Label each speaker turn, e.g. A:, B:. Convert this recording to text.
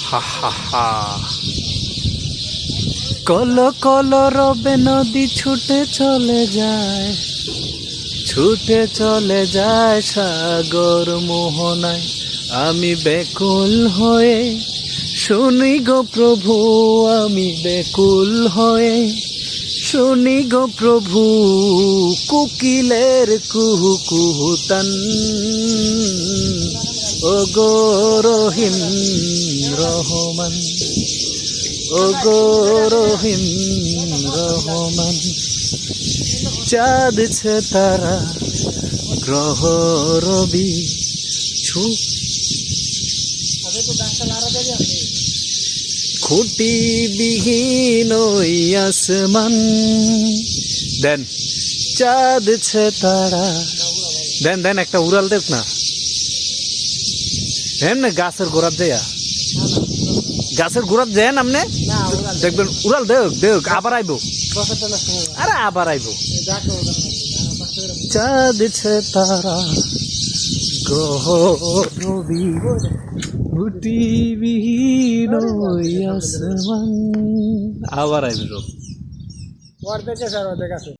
A: হা হা হা। Call call রবে নদী ছুটে চলে যায়, ছুটে চলে যায় সাগর মোহনায়। আমি ব্যাকুল হয়ে শুনি গো প্রভু, আমি ব্যাকুল হয়ে শুনি গো প্রভু, কোকিলের কুহু কুহু তান। ও গো রহিম রহমান, ও গো রহিম রহমান। চাঁদ ছে তারা গ্রহ রবি খুঁটি বিহীন ওই আসমান। দেন চাঁদ ছে তারা, দেন দেন একটা উড়াল দেখ না, এমনি গাছের গোড়ার দেয়া, গাছের গোড়ার দেন আপনি দেখবেন উড়াল দেখ দেখ আবার আইব, আরে আবার আইব। চাঁদ ছে তারা গ্রহ রবি খুঁটি বিহীন ওই আসমান। আবার আইব।